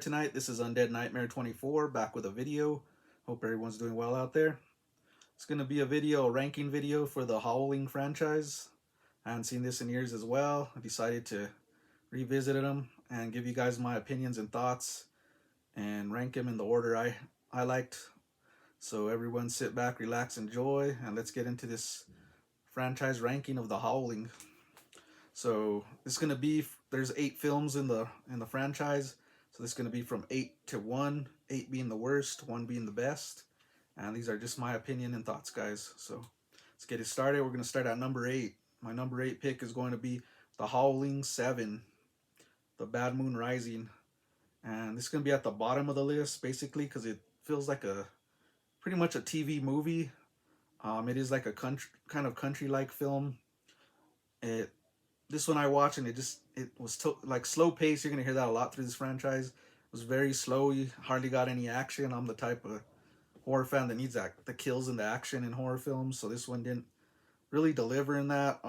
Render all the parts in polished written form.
tonight. This is Undead Nightmare 24 back with a video. Hope everyone's doing well out there. It's going to be a ranking video for the Howling franchise. I haven't seen this in years as well. I decided to revisit them and give you guys my opinions and thoughts and rank them in the order I liked. So everyone sit back, relax, enjoy, and let's get into this franchise ranking of the Howling. So it's gonna be there's 8 films in the franchise. So this is gonna be from 8 to 1, 8 being the worst, 1 being the best. And these are just my opinion and thoughts, guys. So let's get it started. We're gonna start at number 8. My number 8 pick is going to be the Howling 7, the Bad Moon Rising. And this is gonna be at the bottom of the list, basically, because it feels like a pretty much a TV movie. It is like a country-like film. It This one I watched and it was like slow pace. You're gonna hear that a lot through this franchise. It was very slow. You hardly got any action. I'm the type of horror fan that needs the kills and the action in horror films. So this one didn't really deliver in that.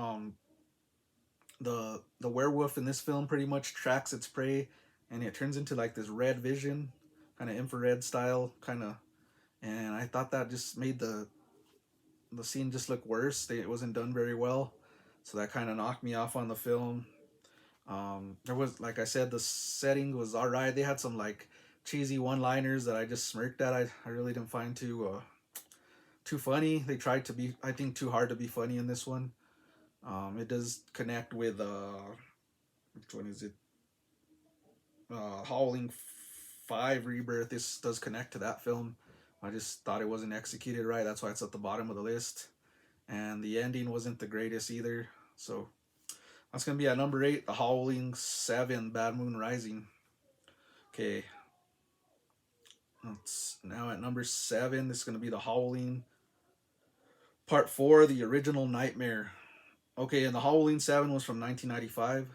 The werewolf in this film pretty much tracks its prey, and it turns into like this red vision, kind of infrared style, kind of. And I thought that just made the scene just look worse. It wasn't done very well, so that kind of knocked me off on the film. There was, like I said, the setting was all right. They had some like cheesy one-liners that I just smirked at. I really didn't find too funny. They tried to be, I think, too hard to be funny in this one. It does connect with which one is it? Howling 5 Rebirth. This does connect to that film. I just thought it wasn't executed right. That's why it's at the bottom of the list. And the ending wasn't the greatest either. So that's going to be at number 8, The Howling 7, Bad Moon Rising. Okay. That's now at number 7. This is going to be The Howling Part 4, The Original Nightmare. Okay, and The Howling 7 was from 1995.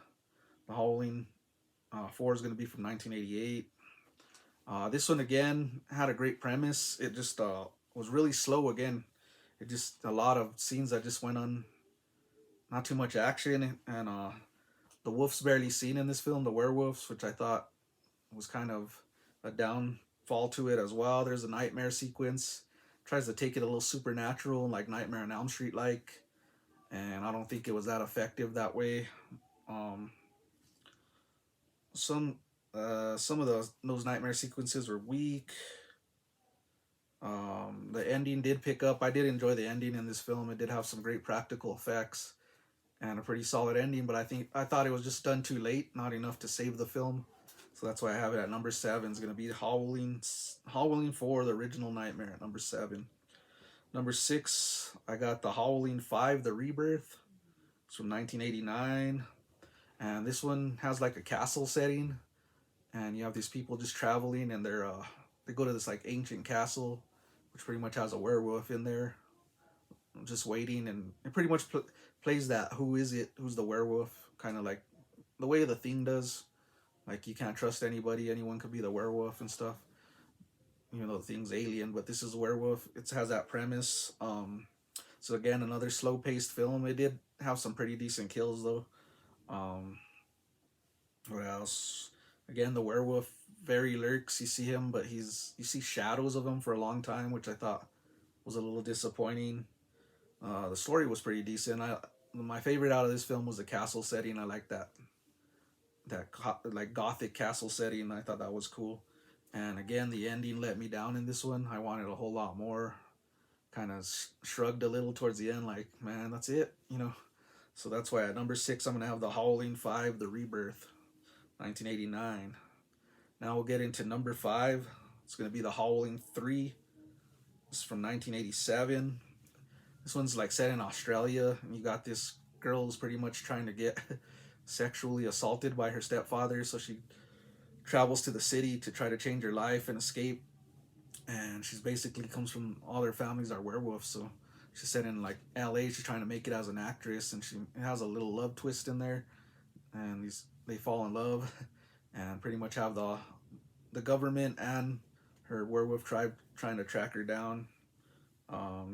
The Howling 4 is going to be from 1988. This one, again, had a great premise. It just was really slow again. It just, a lot of scenes that just went on, not too much action, and the wolf's barely seen in this film, the werewolves, which I thought was kind of a downfall to it as well. There's a nightmare sequence, tries to take it a little supernatural, like Nightmare on Elm Street like, and I don't think it was that effective that way. Um, some of those nightmare sequences were weak. The ending did pick up. I did enjoy the ending in this film. It did have some great practical effects and a pretty solid ending, but I thought it was just done too late, not enough to save the film. So that's why I have it at number 7. It's gonna be Howling 4, the original Nightmare at number 7. Number 6, I got the Howling 5, the Rebirth. It's from 1989, and this one has like a castle setting, and you have these people just traveling, and they go to this like ancient castle, which pretty much has a werewolf in there, just waiting, and it pretty much plays that who is it, who's the werewolf, kind of like the way The Thing does. Like, you can't trust anybody, anyone could be the werewolf and stuff. Even though The Thing's alien, but this is a werewolf. It has that premise. So again, another slow-paced film. It did have some pretty decent kills though. Um, what else? Again, the werewolf very lurks. You see him, but you see shadows of him for a long time, which I thought was a little disappointing. The story was pretty decent. My favorite out of this film was the castle setting. I like that like gothic castle setting. I thought that was cool. And again, the ending let me down in this one. I wanted a whole lot more. Kind of shrugged a little towards the end, like, man, that's it. So that's why at number 6, I'm gonna have the Howling 5, the Rebirth, 1989. Now we'll get into number 5. It's gonna be the Howling 3. It's from 1987. This one's like set in Australia, and you got this girl who's pretty much trying to get sexually assaulted by her stepfather, so she travels to the city to try to change her life and escape. And she's basically comes from, all her families are werewolves, so she's set in like LA. She's trying to make it as an actress, and she has a little love twist in there, and they fall in love and pretty much have the government and her werewolf tribe trying to track her down.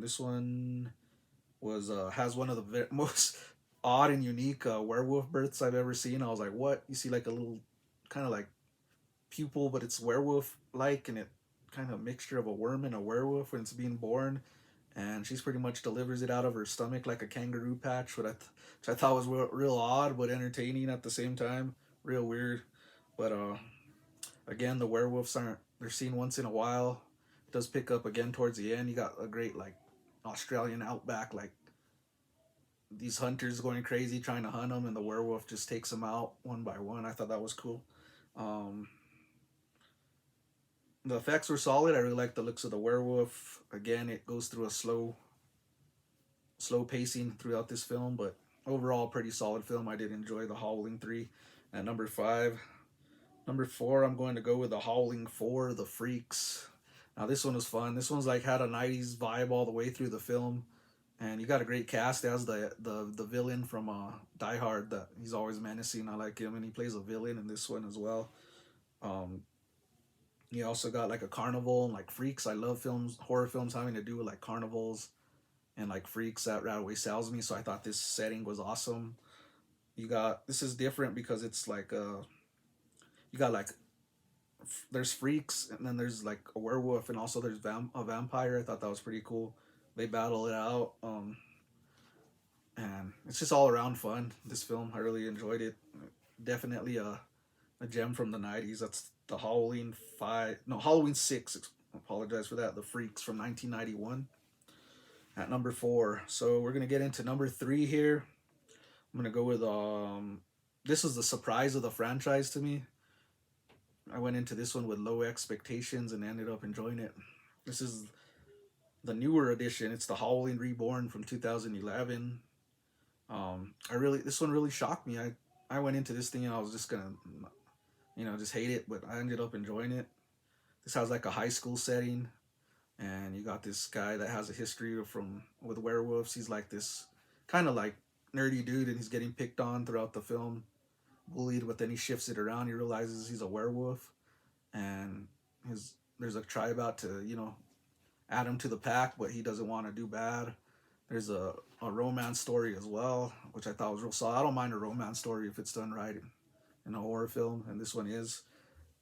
This one has one of the most odd and unique werewolf births I've ever seen. I was like, what? You see like a little kind of like pupil, but it's werewolf like, and it kind of mixture of a worm and a werewolf when it's being born, and she's pretty much delivers it out of her stomach like a kangaroo patch, which I thought was real odd but entertaining at the same time, real weird. But again, the werewolves aren't they're seen once in a while. It does pick up again towards the end. You got a great like Australian outback like these hunters going crazy trying to hunt them, and the werewolf just takes them out one by one. I thought that was cool. Um, the effects were solid. I really like the looks of the werewolf. Again, it goes through a slow pacing throughout this film, but overall, pretty solid film. I did enjoy the Howling 3. At number 5, number 4, I'm going to go with the Howling 4, The Freaks. Now this one was fun. This one's like had a '90s vibe all the way through the film, and you got a great cast as the villain from Die Hard. That he's always menacing. I like him, and he plays a villain in this one as well. Um, you also got like a carnival and like freaks. I love horror films having to do with like carnivals and like freaks. That right away sells me. So I thought this setting was awesome. This is different because it's like you got like there's freaks and then there's like a werewolf and also there's a vampire. I thought that was pretty cool. They battle it out. And it's just all around fun. This film, I really enjoyed it. Definitely a gem from the '90s. That's the Halloween 6. Apologize for that. The Freaks from 1991 at number 4. So we're gonna get into number 3 here. I'm gonna go with this was the surprise of the franchise to me. I went into this one with low expectations and ended up enjoying it. This is the newer edition. It's the Howling Reborn from 2011. This one really shocked me. I went into this thing and I was just gonna, just hate it, but I ended up enjoying it. This has like a high school setting, and you got this guy that has a history with werewolves. He's like this kind of like nerdy dude, and he's getting picked on throughout the film, bullied. But then he shifts it around. He realizes he's a werewolf, and there's a tribe out to add him to the pack, but he doesn't want to do bad. There's a romance story as well, which I thought was real solid. I don't mind a romance story if it's done right in a horror film, and this one is.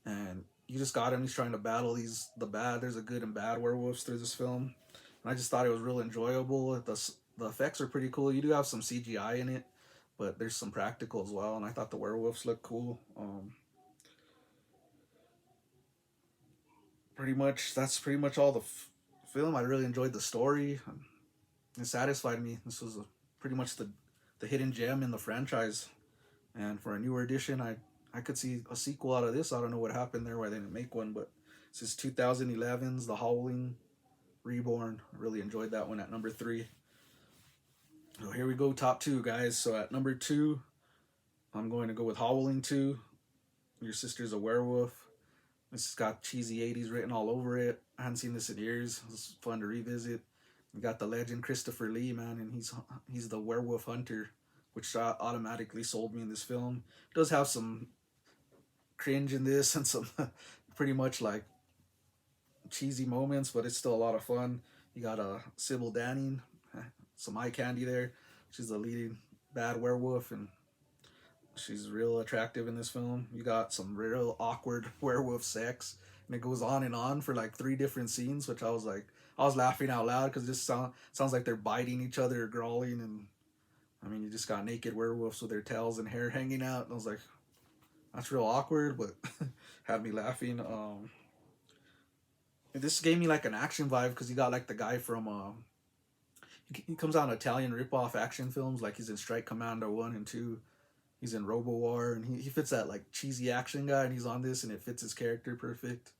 And you just got him. He's trying to battle there's a good and bad werewolves through this film. And I just thought it was real enjoyable. The effects are pretty cool. You do have some CGI in it, but there's some practical as well. And I thought the werewolves looked cool. That's pretty much all the film. I really enjoyed the story. It satisfied me. This was pretty much the hidden gem in the franchise. And for a newer edition, I could see a sequel out of this. I don't know what happened there, why they didn't make one, but this is 2011's The Howling Reborn. I really enjoyed that one at number 3. So here we go, top 2, guys. So at number 2, I'm going to go with Howling 2. Your Sister's a Werewolf. This has got cheesy 80s written all over it. I hadn't seen this in years. It's fun to revisit. You got the legend Christopher Lee, man, and he's the werewolf hunter, which automatically sold me in this film. It does have some cringe in this and some pretty much like cheesy moments, but it's still a lot of fun. You got Sybil Danning, some eye candy there. She's the leading bad werewolf, and she's real attractive in this film. You got some real awkward werewolf sex, and it goes on and on for like 3 different scenes, which I was laughing out loud because it just sounds like they're biting each other, growling, and I mean, you just got naked werewolves with their tails and hair hanging out, and I was like, that's real awkward, but had me laughing. This gave me like an action vibe because you got like the guy from he comes out in Italian rip-off action films, like he's in Strike Commando 1 and 2. He's in Robo War, and he fits that like cheesy action guy, and he's on this, and it fits his character perfect.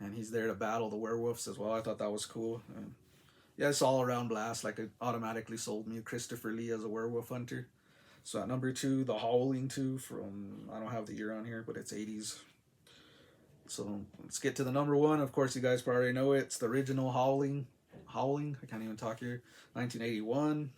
And he's there to battle the werewolves as well. I thought that was cool. And yeah, it's all around blast. Like it automatically sold me Christopher Lee as a werewolf hunter. So at number 2, The Howling 2 from, I don't have the year on here, but it's 80s. So let's get to the number 1. Of course, you guys probably already know it. It's the original Howling. I can't even talk here. 1981.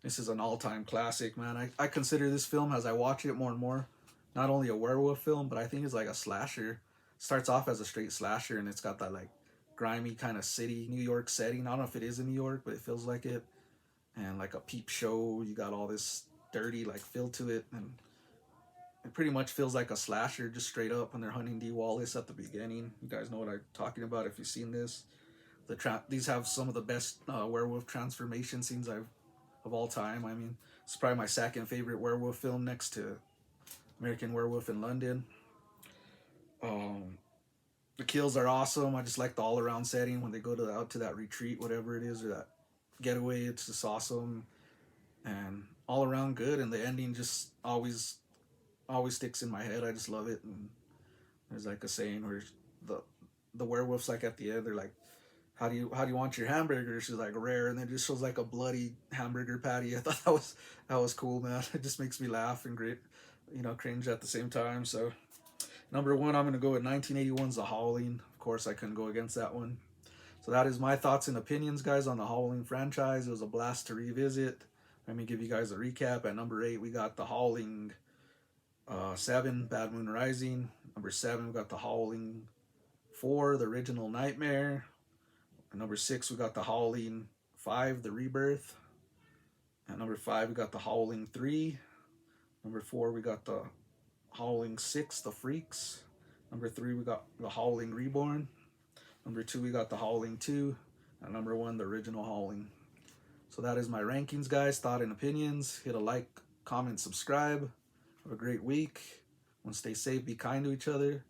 This is an all-time classic, man. I consider this film, as I watch it more and more, not only a werewolf film, but I think it's like a slasher. Starts off as a straight slasher, and it's got that like grimy kind of city, New York setting. I don't know if it is in New York, but it feels like it. And like a peep show. You got all this dirty like feel to it, and It pretty much feels like a slasher, just straight up when they're hunting D. Wallace at the beginning. You guys know what I'm talking about if you've seen this. These have some of the best werewolf transformation scenes of all time. I mean, it's probably my second favorite werewolf film next to American Werewolf in London. Um, the kills are awesome. I just like the all around setting when they go out to that retreat, whatever it is, or that getaway. It's just awesome and all around good. And the ending just always sticks in my head. I just love it. And there's like a saying where the werewolf's like at the end, they're like, how do you want your hamburger? She's like, rare, and then it just shows like a bloody hamburger patty. I thought that was cool, man. It just makes me laugh and great, cringe at the same time. So number one, I'm gonna go with 1981's The Howling. Of course, I couldn't go against that one. So that is my thoughts and opinions, guys, on the Howling franchise. It was a blast to revisit. Let me give you guys a recap. At number 8, we got The Howling 7, Bad Moon Rising. Number 7, we got The Howling 4, The Original Nightmare. At number 6, we got The Howling 5, The Rebirth. At number 5, we got The Howling 3. Number 4, we got The Howling 6, The Freaks. Number 3, we got The Howling Reborn. Number 2, we got The Howling 2. And number 1, The Original Howling. So that is my rankings, guys. Thought and opinions. Hit a like, comment, subscribe. Have a great week. And stay safe, be kind to each other.